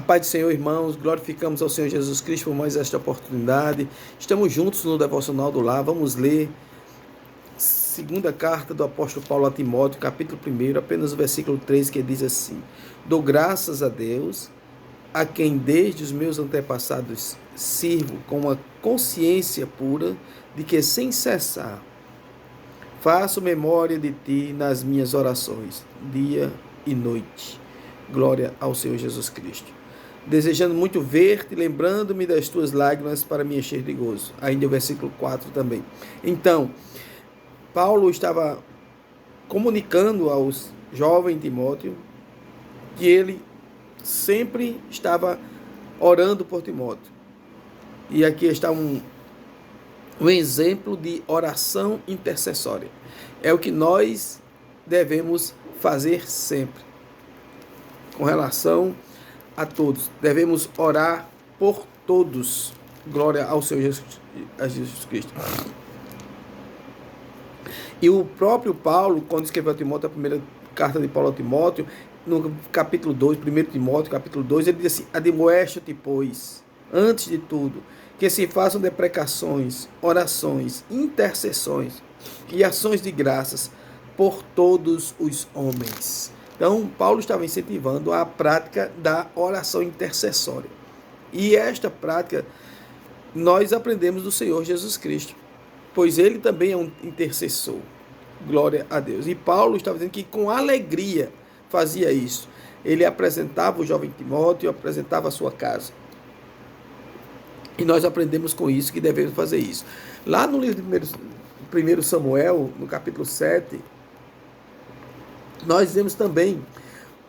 Paz do Senhor, irmãos, glorificamos ao Senhor Jesus Cristo por mais esta oportunidade. Estamos juntos no Devocional do Lar. Vamos ler segunda carta do apóstolo Paulo a Timóteo, capítulo 1, apenas o versículo 3, que diz assim: Dou graças a Deus, a quem desde os meus antepassados sirvo com uma consciência pura de que sem cessar faço memória de ti nas minhas orações, dia e noite. Glória ao Senhor Jesus Cristo. Desejando muito ver-te, lembrando-me das tuas lágrimas para me encher de gozo. Ainda o versículo 4 também. Então, Paulo estava comunicando aos jovens Timóteo que ele sempre estava orando por Timóteo. E aqui está um exemplo de oração intercessória. É o que nós devemos fazer sempre. Com relação a todos, devemos orar por todos. Glória ao Senhor Jesus Cristo. E o próprio Paulo, quando escreveu a Timóteo, a primeira carta de Paulo a Timóteo, no capítulo 2, 1 Timóteo, capítulo 2, ele diz assim: admoesta-te, pois, antes de tudo, que se façam deprecações, orações, intercessões e ações de graças por todos os homens. Então, Paulo estava incentivando a prática da oração intercessória. E esta prática nós aprendemos do Senhor Jesus Cristo, pois ele também é um intercessor. Glória a Deus. E Paulo estava dizendo que com alegria fazia isso. Ele apresentava o jovem Timóteo, apresentava a sua casa. E nós aprendemos com isso que devemos fazer isso. Lá no livro de 1 Samuel, no capítulo 7, nós vemos também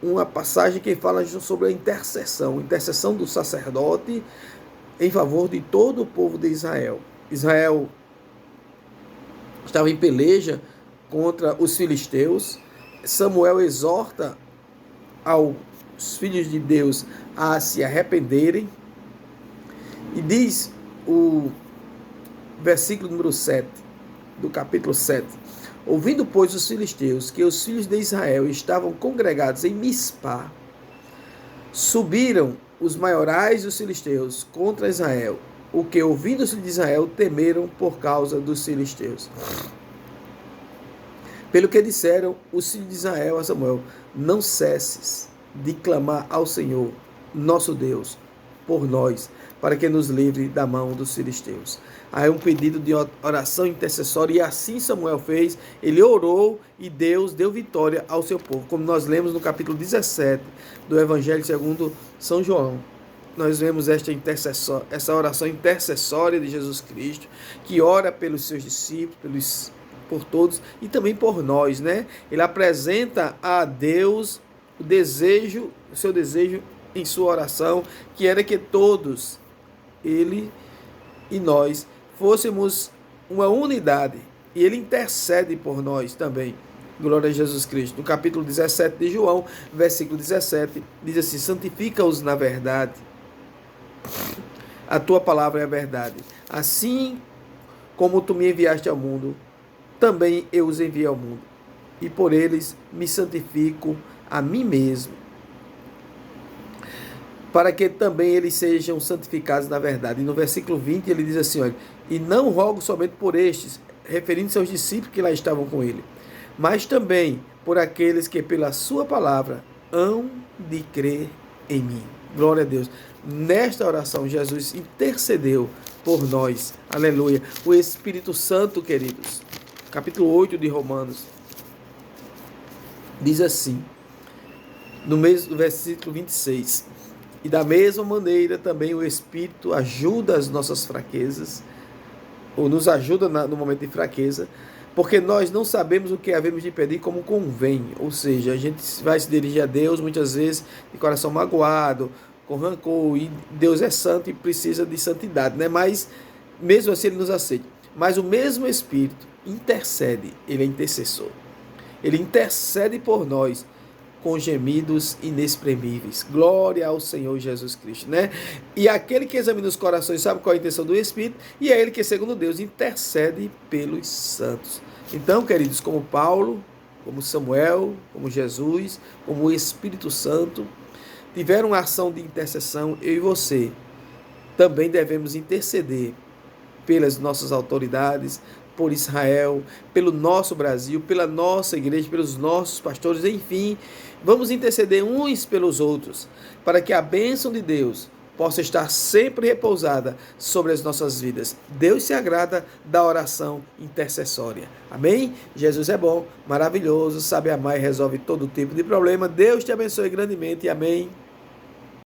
uma passagem que fala sobre a intercessão do sacerdote em favor de todo o povo de Israel. Israel estava em peleja contra os filisteus. Samuel exorta aos filhos de Deus a se arrependerem. E diz o versículo número 7, do capítulo 7. Ouvindo, pois, os filisteus que os filhos de Israel estavam congregados em Mispá, subiram os maiorais dos filisteus contra Israel, o que, ouvindo os filhos de Israel, temeram por causa dos filisteus. Pelo que disseram os filhos de Israel a Samuel: não cesses de clamar ao Senhor, nosso Deus, por nós, para que nos livre da mão dos filisteus. Aí um pedido de oração intercessória, e assim Samuel fez. Ele orou e Deus deu vitória ao seu povo, como nós lemos no capítulo 17 do Evangelho segundo São João. Nós vemos essa oração intercessória de Jesus Cristo, que ora pelos seus discípulos, por todos e também por nós, né? Ele apresenta a Deus o seu desejo em sua oração, que era que todos, ele e nós, fôssemos uma unidade. E ele intercede por nós também. Glória a Jesus Cristo. No capítulo 17 de João, versículo 17, diz assim: santifica-os na verdade. A tua palavra é a verdade. Assim como tu me enviaste ao mundo, também eu os enviei ao mundo. E por eles me santifico a mim mesmo, para que também eles sejam santificados na verdade. E no versículo 20 ele diz assim: olha, e não rogo somente por estes, referindo-se aos discípulos que lá estavam com ele, mas também por aqueles que pela sua palavra hão de crer em mim. Glória a Deus. Nesta oração, Jesus intercedeu por nós. Aleluia. O Espírito Santo, queridos, capítulo 8 de Romanos, diz assim, no versículo 26, e da mesma maneira também o Espírito ajuda as nossas fraquezas, ou nos ajuda no momento de fraqueza, porque nós não sabemos o que havemos de pedir como convém. Ou seja, a gente vai se dirigir a Deus muitas vezes de coração magoado, com rancor, e Deus é santo e precisa de santidade, né? Mas mesmo assim ele nos aceita. Mas o mesmo Espírito intercede, ele é intercessor. Ele intercede por nós com gemidos inexprimíveis. Glória ao Senhor Jesus Cristo, né? E aquele que examina os corações sabe qual é a intenção do Espírito, e é ele que, segundo Deus, intercede pelos santos. Então, queridos, como Paulo, como Samuel, como Jesus, como o Espírito Santo, tiveram uma ação de intercessão, eu e você também devemos interceder pelas nossas autoridades, por Israel, pelo nosso Brasil, pela nossa igreja, pelos nossos pastores, enfim, vamos interceder uns pelos outros, para que a bênção de Deus possa estar sempre repousada sobre as nossas vidas. Deus se agrada da oração intercessória. Amém? Jesus é bom, maravilhoso, sabe amar e resolve todo tipo de problema. Deus te abençoe grandemente. Amém.